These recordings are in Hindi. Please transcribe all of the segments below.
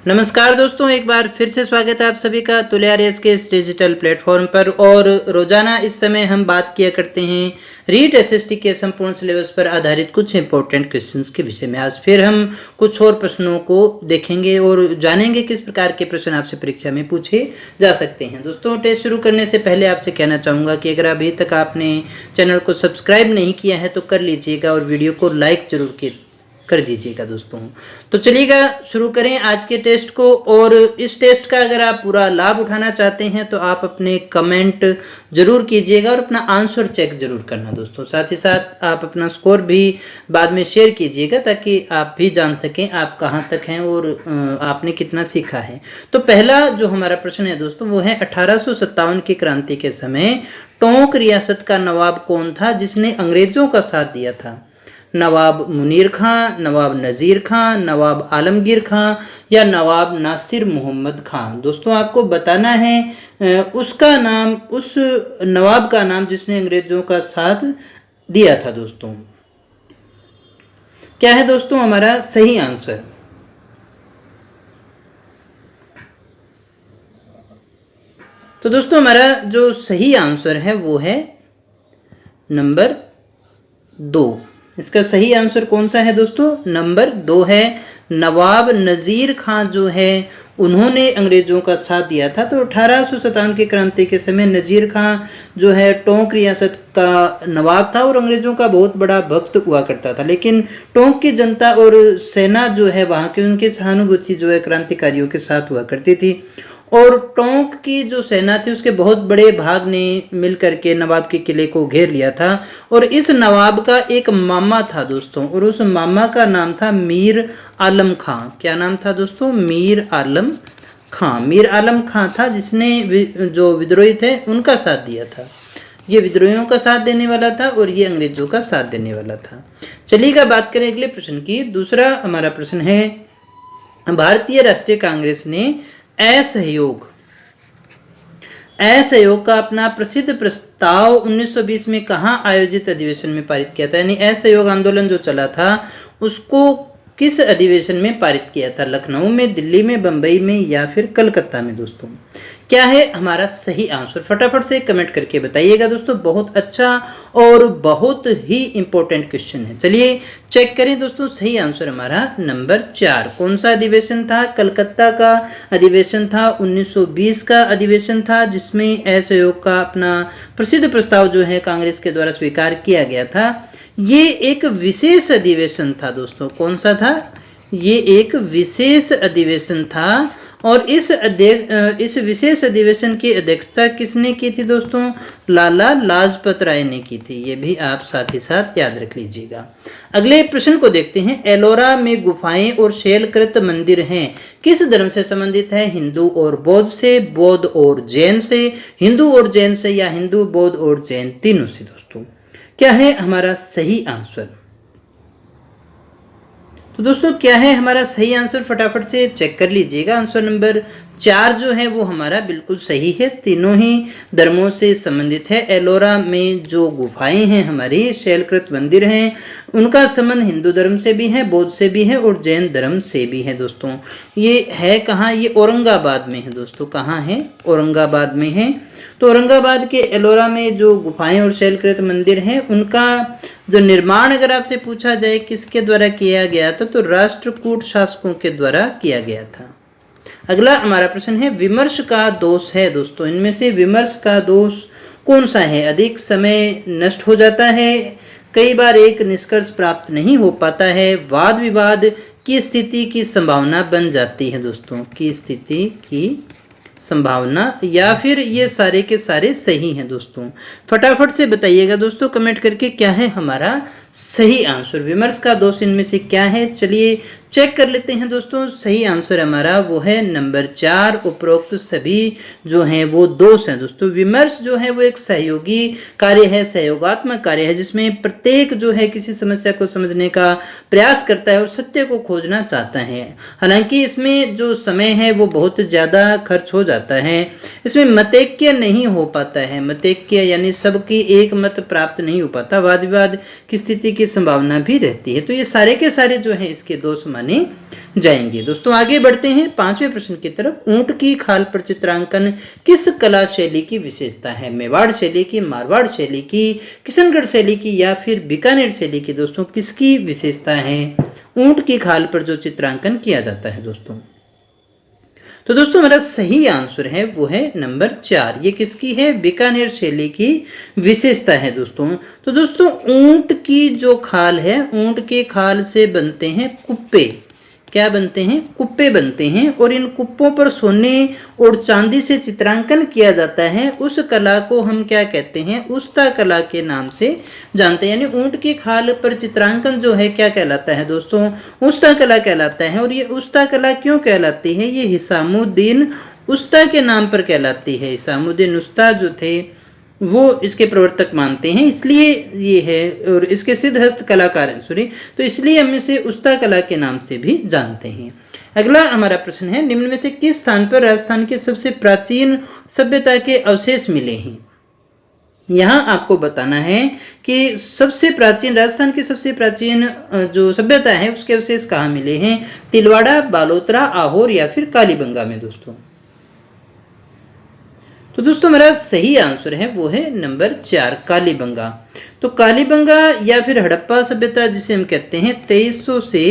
नमस्कार दोस्तों, एक बार फिर से स्वागत है आप सभी का तुल्यारियस के इस डिजिटल प्लेटफॉर्म पर। और रोजाना इस समय हम बात किया करते हैं रीट एसएसटी के संपूर्ण सिलेबस पर आधारित कुछ इंपॉर्टेंट क्वेश्चंस के विषय में। आज फिर हम कुछ और प्रश्नों को देखेंगे और जानेंगे किस प्रकार के प्रश्न आपसे परीक्षा में पूछे जा सकते हैं। दोस्तों, टेस्ट शुरू करने से पहले आपसे कहना चाहूँगा कि अगर अभी तक आपने चैनल को सब्सक्राइब नहीं किया है तो कर लीजिएगा और वीडियो को लाइक जरूर कर दीजिएगा दोस्तों। तो चलिएगा शुरू करें आज के टेस्ट को। और इस टेस्ट का अगर आप पूरा लाभ उठाना चाहते हैं तो आप अपने कमेंट जरूर कीजिएगा और अपना आंसर चेक जरूर करना दोस्तों। साथ ही साथ आप अपना स्कोर भी बाद में शेयर कीजिएगा ताकि आप भी जान सकें आप कहाँ तक हैं और आपने कितना सीखा है। तो पहला जो हमारा प्रश्न है दोस्तों वो है 1857 की क्रांति के समय टोंक रियासत का नवाब कौन था जिसने अंग्रेजों का साथ दिया था? नवाब मुनीर खां, नवाब नज़ीर खां, नवाब आलमगीर खां या नवाब नासिर मोहम्मद खां? दोस्तों, आपको बताना है उसका नाम, उस नवाब का नाम जिसने अंग्रेजों का साथ दिया था। दोस्तों, क्या है दोस्तों हमारा सही आंसर? तो दोस्तों, हमारा जो सही आंसर है वो है नंबर 2। इसका सही आंसर कौन सा है दोस्तों? नंबर 2 है। नवाब नज़ीर खां जो है उन्होंने अंग्रेजों का साथ दिया था। तो 1857 की क्रांति के समय नज़ीर खां जो है टोंक रियासत का नवाब था और अंग्रेजों का बहुत बड़ा भक्त हुआ करता था। लेकिन टोंक की जनता और सेना जो है वहाँ की, उनकी सहानुभूति जो है क्रांतिकारियों के साथ हुआ करती थी। और टोंक की जो सेना थी उसके बहुत बड़े भाग ने मिलकर के नवाब के किले को घेर लिया था। और इस नवाब का एक मामा था दोस्तों, और उस मामा का नाम था मीर आलम खां। क्या नाम था दोस्तों? मीर आलम खां। मीर आलम खां था जिसने जो विद्रोही थे उनका साथ दिया था। ये विद्रोहियों का साथ देने वाला था और ये अंग्रेजों का साथ देने वाला था। चलिएगा बात करें अगले प्रश्न की। दूसरा हमारा प्रश्न है, भारतीय राष्ट्रीय कांग्रेस ने असहयोग का अपना प्रसिद्ध प्रस्ताव 1920 में कहाँ आयोजित अधिवेशन में पारित किया था? यानी असहयोग आंदोलन जो चला था उसको किस अधिवेशन में पारित किया था? लखनऊ में, दिल्ली में, बंबई में या फिर कलकत्ता में? दोस्तों, क्या है हमारा सही आंसर? फटाफट से कमेंट करके बताइएगा दोस्तों। बहुत अच्छा और बहुत ही इंपॉर्टेंट क्वेश्चन है। चलिए चेक करें दोस्तों। सही आंसर हमारा नंबर 4। कौन सा अधिवेशन था? कलकत्ता का अधिवेशन था। 1920 का अधिवेशन था जिसमें असहयोग का अपना प्रसिद्ध प्रस्ताव जो है कांग्रेस के द्वारा स्वीकार किया गया था। ये एक विशेष अधिवेशन था दोस्तों। कौन सा था? ये एक विशेष अधिवेशन था। और इस विशेष अधिवेशन की अध्यक्षता किसने की थी दोस्तों? लाला लाजपत राय ने की थी। ये भी आप साथ ही साथ याद रख लीजिएगा। अगले प्रश्न को देखते हैं। एलोरा में गुफाएं और शैलकृत मंदिर हैं, किस धर्म से संबंधित है? हिंदू और बौद्ध से, बौद्ध और जैन से, हिंदू और जैन से या हिंदू, बौद्ध और जैन तीनों से? दोस्तों, क्या है हमारा सही आंसर? तो दोस्तों, क्या है हमारा सही आंसर? फटाफट से चेक कर लीजिएगा। आंसर नंबर 4 जो है वो हमारा बिल्कुल सही है। तीनों ही धर्मों से संबंधित है। एलोरा में जो गुफाएं हैं, हमारी शैलकृत मंदिर हैं, उनका संबंध हिंदू धर्म से भी है, बौद्ध से भी है और जैन धर्म से भी है। दोस्तों, ये है कहाँ? ये औरंगाबाद में है दोस्तों। कहाँ है? औरंगाबाद में है। तो औरंगाबाद के एलोरा में जो गुफाएं और शैलकृत मंदिर हैं उनका जो निर्माण अगर आपसे पूछा जाए किसके द्वारा किया गया था, तो राष्ट्रकूट शासकों के द्वारा किया गया था। अगला हमारा प्रश्न है, विमर्श का दोष है दोस्तों। इनमें से विमर्श का दोष कौन सा है? अधिक समय नष्ट हो जाता है, कई बार एक निष्कर्ष प्राप्त नहीं हो पाता है, वाद विवाद की स्थिति की संभावना बन जाती है? दोस्तों, की स्थिति की संभावना, या फिर ये सारे के सारे सही हैं? दोस्तों, फटाफट से बताइएगा दोस्तों कमेंट करके क्या है हमारा सही आंसर। विमर्श का दोष इनमें से क्या है? चलिए चेक कर लेते हैं दोस्तों। सही आंसर हमारा वो है नंबर 4। उपरोक्त सभी जो हैं वो दोष हैं दोस्तों। विमर्श जो है वो एक सहयोगी कार्य है, सहयोगात्मक कार्य है, जिसमें प्रत्येक जो है किसी समस्या को समझने का प्रयास करता है और सत्य को खोजना चाहता है। हालांकि इसमें जो समय है वो बहुत ज्यादा खर्च हो जाता है। इसमें मतैक्य नहीं हो पाता है। मतैक्य यानी सबकी एक मत प्राप्त नहीं हो पाता। वाद विवाद की स्थिति की संभावना भी रहती है। तो ये सारे के सारे जो है इसके दोष माने माने जाएंगे। दोस्तों आगे बढ़ते हैं 5वें प्रश्न की तरफ। ऊंट की खाल पर चित्रांकन किस कला शैली की विशेषता है? मेवाड़ शैली की, मारवाड़ शैली की, किशनगढ़ शैली की या फिर बीकानेर शैली की? दोस्तों किसकी विशेषता है ऊंट की खाल पर जो चित्रांकन किया जाता है दोस्तों? तो दोस्तों हमारा सही आंसर है वो है नंबर 4। ये किसकी है? बीकानेर शैली की विशेषता है दोस्तों। तो दोस्तों ऊंट की जो खाल है, ऊंट के खाल से बनते हैं कुप्पे। क्या बनते हैं? कुप्पे बनते हैं और इन कुप्पों पर सोने और चांदी से चित्रांकन किया जाता है। उस कला को हम क्या कहते हैं? उस्ता कला के नाम से जानते हैं। यानी ऊंट की खाल पर चित्रांकन जो है क्या कहलाता है दोस्तों? उस्ता कला कहलाता है। और ये उस्ता कला क्यों कहलाती है? ये हिसामुद्दीन उस्ता के नाम पर कहलाती है। हिसामुद्दीन उस्ता जो थे वो इसके प्रवर्तक मानते हैं, इसलिए ये है। और इसके सिद्ध हस्त कलाकार हैं तो इसलिए हम इसे उस्ता कला के नाम से भी जानते हैं। अगला हमारा प्रश्न है, निम्न में से किस स्थान पर राजस्थान के सबसे प्राचीन सभ्यता के अवशेष मिले हैं? यहाँ आपको बताना है कि सबसे प्राचीन राजस्थान की सबसे प्राचीन जो सभ्यता है उसके अवशेष कहाँ मिले हैं? तिलवाड़ा, बालोतरा, आहोर या फिर कालीबंगा में दोस्तों। तो दोस्तों हमारा सही आंसर है वो है नंबर 4 कालीबंगा। तो कालीबंगा या फिर हड़प्पा सभ्यता जिसे हम कहते हैं 2300 से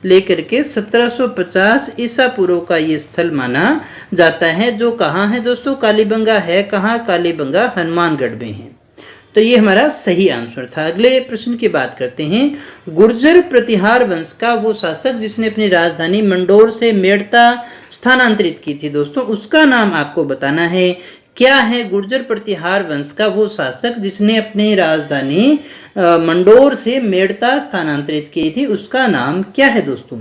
लेकर के 1750 ईसा पूर्व का ये स्थल माना जाता है। जो कहाँ है दोस्तों? कालीबंगा है कहाँ? कालीबंगा हनुमानगढ़ में है। तो ये हमारा सही आंसर था। अगले प्रश्न की बात करते हैं। गुर्जर प्रतिहार वंश का वो शासक जिसने अपनी राजधानी मंडोर से मेड़ता स्थानांतरित की थी दोस्तों, उसका नाम आपको बताना है। क्या है गुर्जर प्रतिहार वंश का वो शासक जिसने अपनी राजधानी मंडोर से मेड़ता स्थानांतरित की थी? उसका नाम क्या है दोस्तों?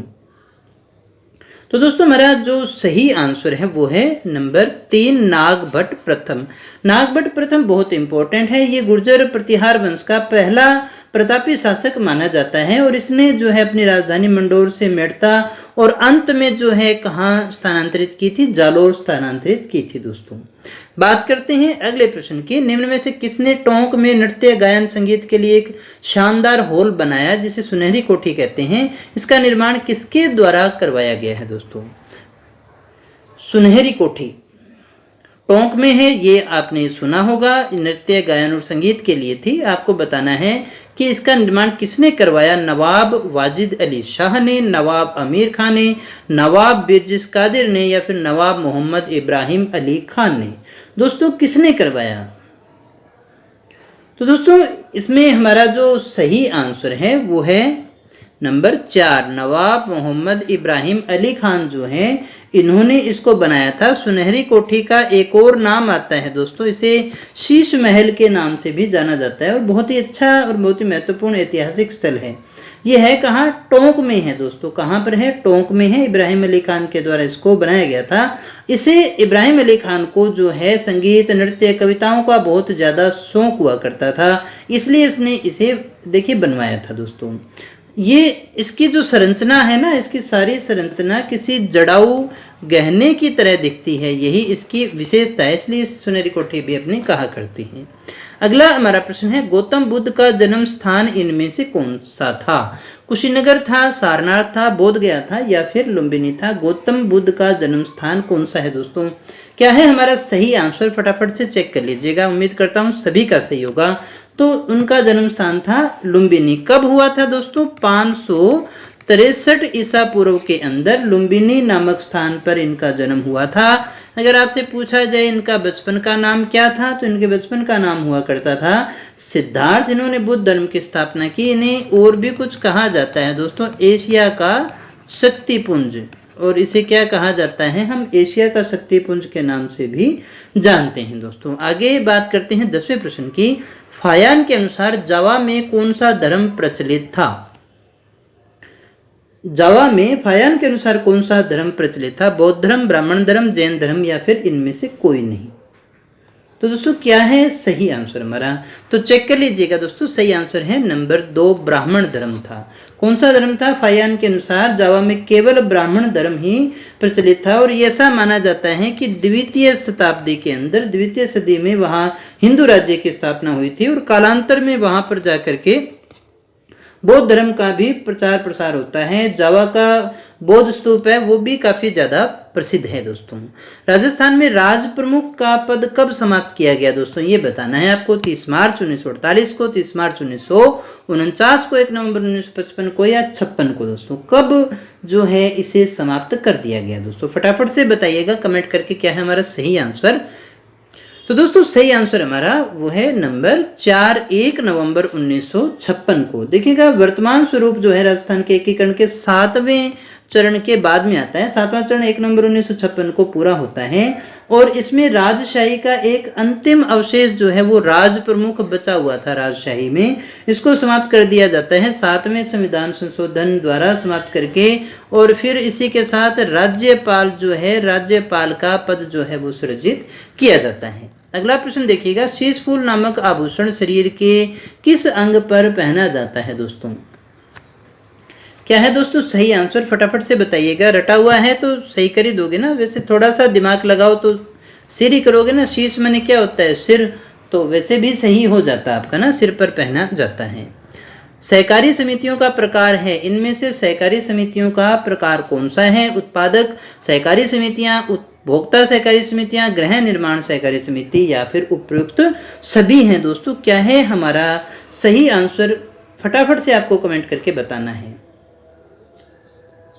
तो दोस्तों हमारा जो सही आंसर है वो है नंबर 3 नागभट्ट प्रथम। नागभट्ट प्रथम बहुत इंपॉर्टेंट है। ये गुर्जर प्रतिहार वंश का पहला प्रतापी शासक माना जाता है और इसने जो है अपनी राजधानी मंडोर से मेड़ता और अंत में जो है कहाँ स्थानांतरित की थी? जालोर स्थानांतरित की थी दोस्तों। बात करते हैं अगले प्रश्न की। निम्न में से किसने टोंक में नृत्य गायन संगीत के लिए एक शानदार हॉल बनाया जिसे सुनहरी कोठी कहते हैं? इसका निर्माण किसके द्वारा करवाया गया है दोस्तों? सुनहरी कोठी टोंक में है, ये आपने सुना होगा। नृत्य गायन और संगीत के लिए थी। आपको बताना है कि इसका निर्माण किसने करवाया? नवाब वाजिद अली शाह ने, नवाब अमीर खान ने, नवाब बिरजिस कादिर ने या फिर नवाब मोहम्मद इब्राहिम अली खान ने? दोस्तों किसने करवाया? तो दोस्तों इसमें हमारा जो सही आंसर है वो है नंबर 4 नवाब मोहम्मद इब्राहिम अली खान जो हैं इन्होंने इसको बनाया था। सुनहरी कोठी का एक और नाम आता है दोस्तों, इसे शीश महल के नाम से भी जाना जाता है और बहुत ही अच्छा और बहुत ही महत्वपूर्ण ऐतिहासिक स्थल है। ये है कहाँ? टोंक में है दोस्तों। कहाँ पर है? टोंक में है। इब्राहिम अली खान के द्वारा इसको बनाया गया था। इसे इब्राहिम अली खान को जो है संगीत, नृत्य, कविताओं का बहुत ज़्यादा शौक हुआ करता था, इसलिए इसने इसे देखिए बनवाया था दोस्तों। ये इसकी जो संरचना है ना, इसकी सारी संरचना किसी जड़ाऊ गहने की तरह दिखती है, यही इसकी विशेषता है, इसलिए सुनहरी कोठी भी अपनी कहा करती है। अगला हमारा प्रश्न है, गौतम बुद्ध का जन्म स्थान इनमें से कौन सा था? कुशीनगर था, सारनाथ था, बोधगया था या फिर लुम्बिनी था? गौतम बुद्ध का जन्म स्थान कौन सा है दोस्तों? क्या है हमारा सही आंसर? फटाफट से चेक कर लीजिएगा, उम्मीद करता हूँ सभी का सही होगा। तो उनका जन्म स्थान था लुम्बिनी। कब हुआ था दोस्तों? 563 ईसा पूर्व के अंदर लुम्बिनी नामक स्थान पर इनका जन्म हुआ था। अगर आपसे पूछा जाए इनका बचपन का नाम क्या था, तो इनके बचपन का नाम हुआ करता था सिद्धार्थ। इन्होंने बुद्ध धर्म की स्थापना की। इन्हें और भी कुछ कहा जाता है दोस्तों, एशिया का शक्तिपुंज, और इसे क्या कहा जाता है? हम एशिया का शक्तिपुंज के नाम से भी जानते हैं दोस्तों। आगे बात करते हैं 10वें प्रश्न की। फायान के अनुसार जावा में कौन सा धर्म प्रचलित था? जावा में फायान के अनुसार कौन सा धर्म प्रचलित था? बौद्ध धर्म, ब्राह्मण धर्म, जैन धर्म या फिर इनमें से कोई नहीं? तो दोस्तों क्या है सही आंसर हमारा? तो चेक कर लीजिएगा दोस्तों, सही आंसर है नंबर 2 ब्राह्मण धर्म था। कौन सा धर्म था? फायान के अनुसार जावा में केवल ब्राह्मण धर्म ही प्रचलित था और ये ऐसा माना जाता है कि द्वितीय शताब्दी के अंदर, द्वितीय सदी में वहाँ हिंदू राज्य की स्थापना हुई थी और कालांतर में वहाँ पर जाकर के बौद्ध धर्म का भी प्रचार प्रसार होता है। जावा का बौद्ध स्तूप है वो भी काफी ज्यादा प्रसिद्ध है दोस्तों। राजस्थान में राज प्रमुख का पद कब समाप्त किया गया दोस्तों, ये बताना है आपको। 30 मार्च 1948 को, 30 मार्च 1949 को, 1 नवंबर 1955 को या 56 को दोस्तों, कब जो है इसे समाप्त कर दिया गया दोस्तों, फटाफट से बताइएगा कमेंट करके क्या है हमारा सही आंसर। तो दोस्तों सही आंसर हमारा वो है नंबर 4, 1 नवंबर 1956 को। देखिएगा वर्तमान स्वरूप जो है राजस्थान के एकीकरण के 7वें चरण के बाद में आता है। 7वां चरण 1 नवंबर 1956 को पूरा होता है और इसमें राजशाही का एक अंतिम अवशेष जो है वो राज प्रमुख बचा हुआ था राजशाही में, इसको समाप्त कर दिया जाता है 7वें संविधान संशोधन द्वारा समाप्त करके, और फिर इसी के साथ राज्यपाल जो है, राज्यपाल का पद जो है वो सृजित किया जाता है। अगला प्रश्न देखिएगा, शीश फूल नामक आभूषण शरीर के किस अंग पर पहना जाता है दोस्तों, क्या है दोस्तों सही आंसर, फटाफट से बताइएगा। रटा हुआ है तो सही कर ही दोगे ना, वैसे थोड़ा सा दिमाग लगाओ तो सिर ही करोगे ना, शीश माने क्या होता है सिर, तो वैसे भी सही हो जाता आपका ना, सिर पर पहना जाता है। सहकारी समितियों का प्रकार है, इनमें से सहकारी समितियों का प्रकार कौन सा है, उत्पादक सहकारी समितियां, उपभोक्ता सहकारी समितियां, गृह निर्माण सहकारी समिति या फिर उपयुक्त सभी हैं दोस्तों, क्या है हमारा सही आंसर, फटाफट से आपको कमेंट करके बताना है।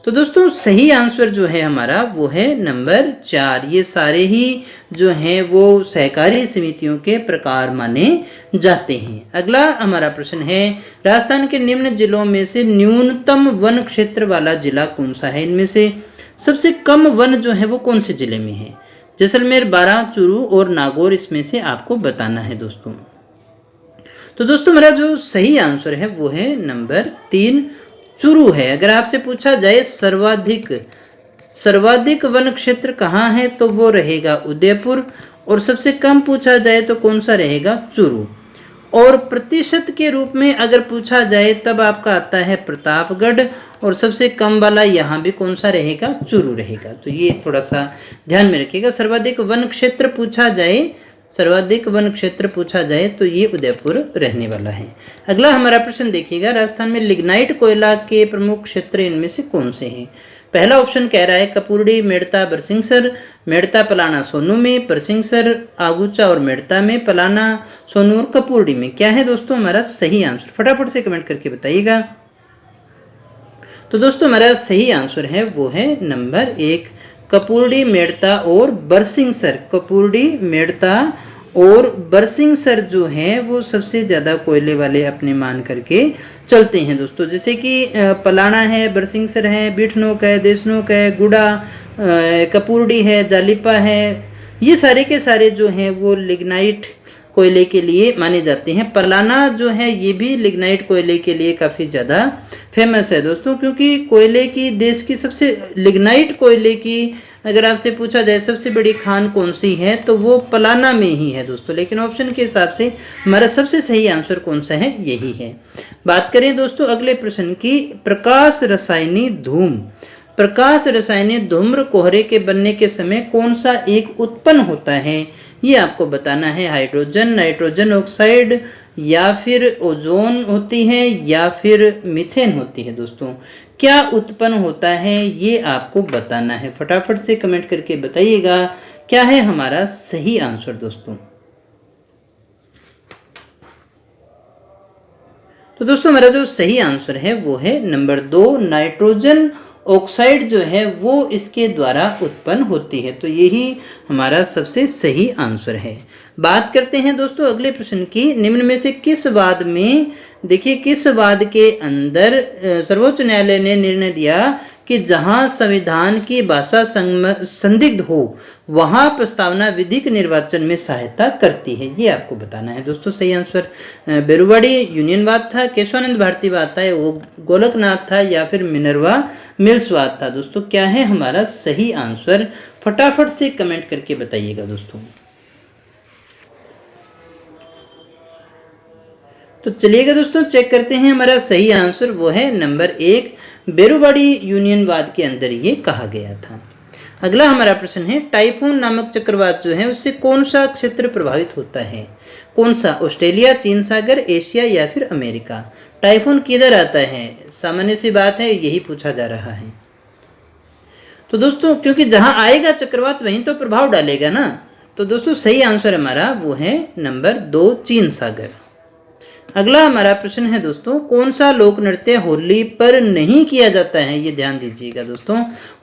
तो दोस्तों सही आंसर जो है हमारा वो है नंबर 4, ये सारे ही जो हैं वो सहकारी समितियों के प्रकार माने जाते हैं। अगला हमारा प्रश्न है, राजस्थान के निम्न जिलों में से न्यूनतम वन क्षेत्र वाला जिला कौन सा है, इनमें से सबसे कम वन जो है वो कौन से जिले में है, जैसलमेर, बारां, चूरू और नागौर, इसमें से आपको बताना है दोस्तों। तो दोस्तों मेरा जो सही आंसर है वो है नंबर 3, चूरू है। अगर आपसे पूछा जाए सर्वाधिक वन क्षेत्र कहाँ है तो वो रहेगा उदयपुर, और सबसे कम पूछा जाए तो कौन सा रहेगा, चूरू। और प्रतिशत के रूप में अगर पूछा जाए तब आपका आता है प्रतापगढ़, और सबसे कम वाला यहाँ भी कौन सा रहेगा, चूरू रहेगा। तो ये थोड़ा सा ध्यान में रखिएगा, सर्वाधिक वन क्षेत्र पूछा जाए तो ये उदयपुर रहने वाला है। अगला हमारा प्रश्न देखिएगा, राजस्थान में लिग्नाइट कोयला के प्रमुख क्षेत्र इनमें से कौन से हैं। पहला ऑप्शन कह रहा है कपूरडी, मेड़ता, बरसिंहसर, मेड़ता, पलाना, सोनू में, बरसिंहसर, आगूचा और मेड़ता में, पलाना, सोनू और कपूरडी में, क्या है दोस्तों हमारा सही आंसर, फटाफट से कमेंट करके बताइएगा। तो दोस्तों हमारा सही आंसर है वो है नंबर 1, कपूरडी, मेड़ता और बरसिंहसर। कपूरडी, मेड़ता और बरसिंहसर जो है वो सबसे ज्यादा कोयले वाले अपने मान करके चलते हैं दोस्तों, जैसे कि पलाना है, बरसिंहसर है, बीठनोक है, देशनोक है, गुड़ा, कपूरडी है, जालिपा है, ये सारे के सारे जो हैं वो लिग्नाइट कोयले के लिए माने जाते हैं। पलाना जो है ये भी लिग्नाइट कोयले के लिए काफी ज्यादा फेमस है दोस्तों, क्योंकि कोयले की देश की सबसे लिग्नाइट कोयले की अगर आपसे पूछा जाए सबसे बड़ी खान कौन सी है तो वो पलाना में ही है दोस्तों, लेकिन ऑप्शन के हिसाब से हमारा सबसे सही आंसर कौन सा है, यही है। बात करें दोस्तों अगले प्रश्न की, प्रकाश रसायनी धूम्र कोहरे के बनने के समय कौन सा एक उत्पन्न होता है, ये आपको बताना है। हाइड्रोजन, नाइट्रोजन ऑक्साइड या फिर ओजोन होती है या फिर मीथेन होती है दोस्तों, क्या उत्पन्न होता है ये आपको बताना है, फटाफट से कमेंट करके बताइएगा क्या है हमारा सही आंसर दोस्तों। तो दोस्तों मेरा जो सही आंसर है वो है नंबर 2, नाइट्रोजन ऑक्साइड जो है वो इसके द्वारा उत्पन्न होती है, तो यही हमारा सबसे सही आंसर है। बात करते हैं दोस्तों अगले प्रश्न की, निम्न में से किस वाद में, देखिए किस वाद के अंदर सर्वोच्च न्यायालय ने निर्णय दिया कि जहां संविधान की भाषा संदिग्ध हो वहां प्रस्तावना विधिक निर्वाचन में सहायता करती है, ये आपको बताना है दोस्तों। सही आंसर बेरुवाड़ी यूनियनवाद था, केशवानंद भारतीवाद था, वो गोलकनाथ था या फिर मिनर्वा मिल्सवाद था दोस्तों, क्या है हमारा सही आंसर, फटाफट से कमेंट करके बताइएगा दोस्तों। तो चलिएगा दोस्तों चेक करते हैं, हमारा सही आंसर वो है नंबर 1, बेरुवाड़ी यूनियनवाद के अंदर ये कहा गया था। अगला हमारा प्रश्न है, टाइफून नामक चक्रवात जो है उससे कौन सा क्षेत्र प्रभावित होता है? कौन सा? ऑस्ट्रेलिया, चीन सागर, एशिया या फिर अमेरिका? टाइफून किधर आता है? सामान्य सी बात है, यही पूछा जा रहा है। तो दोस्तों क्योंकि जहां आएगा चक्रवात वहीं तो प्रभाव डालेगा ना, तो दोस्तों सही आंसर हमारा वो है नंबर 2, चीन सागर। अगला हमारा प्रश्न है दोस्तों, कौन सा लोक नृत्य होली पर नहीं किया जाता है? ये ध्यान दीजिएगा दोस्तों,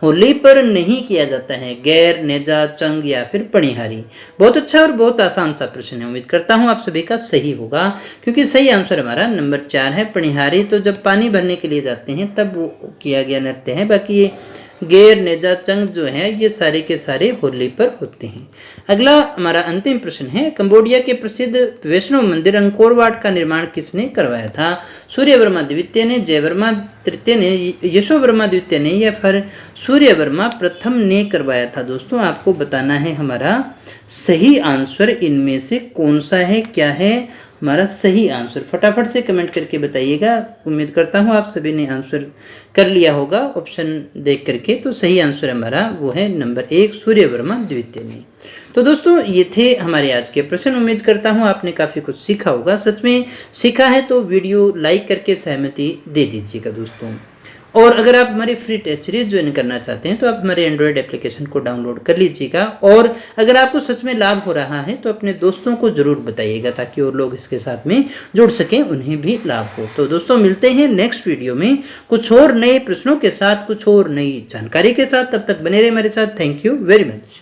होली पर नहीं किया जाता है। गैर, नेजा, चंग या फिर पणिहारी? बहुत अच्छा और बहुत आसान सा प्रश्न है, उम्मीद करता हूँ आप सभी का सही होगा, क्योंकि सही आंसर हमारा नंबर 4 है, पणिहारी। तो जब पानी भरने के लिए जाते हैं तब वो किया गया नृत्य है। बाकी ये गैर, नेजा, चंग जो है ये सारे के सारे होली पर होते हैं। अगला हमारा अंतिम प्रश्न है, कंबोडिया के प्रसिद्ध वैष्णव मंदिर अंकोर वाट का निर्माण किसने करवाया था? सूर्यवर्मा द्वितीय ने, जयवर्मा तृतीय ने, यशोवर्मा द्वितीय ने या फिर सूर्यवर्मा प्रथम ने करवाया था? दोस्तों आपको बताना है हमारा सही आंसर इनमें से कौन सा है, क्या है हमारा सही आंसर। फटाफट से कमेंट करके बताइएगा। उम्मीद करता हूँ आप सभी ने आंसर कर लिया होगा ऑप्शन देख करके। तो सही आंसर हमारा वो है नंबर 1, सूर्यवर्मा द्वितीय ने। तो दोस्तों ये थे हमारे आज के प्रश्न। उम्मीद करता हूँ आपने काफ़ी कुछ सीखा होगा। सच में सीखा है तो वीडियो लाइक करके सहमति दे दीजिएगा दोस्तों। और अगर आप हमारी फ्री टेस्ट सीरीज ज्वाइन करना चाहते हैं तो आप हमारे एंड्रॉयड एप्लीकेशन को डाउनलोड कर लीजिएगा। और अगर आपको सच में लाभ हो रहा है तो अपने दोस्तों को जरूर बताइएगा, ताकि और लोग इसके साथ में जुड़ सकें, उन्हें भी लाभ हो। तो दोस्तों मिलते हैं नेक्स्ट वीडियो में कुछ और नए प्रश्नों के साथ, कुछ और नई जानकारी के साथ। तब तक बने रहे हमारे साथ। Thank you very much.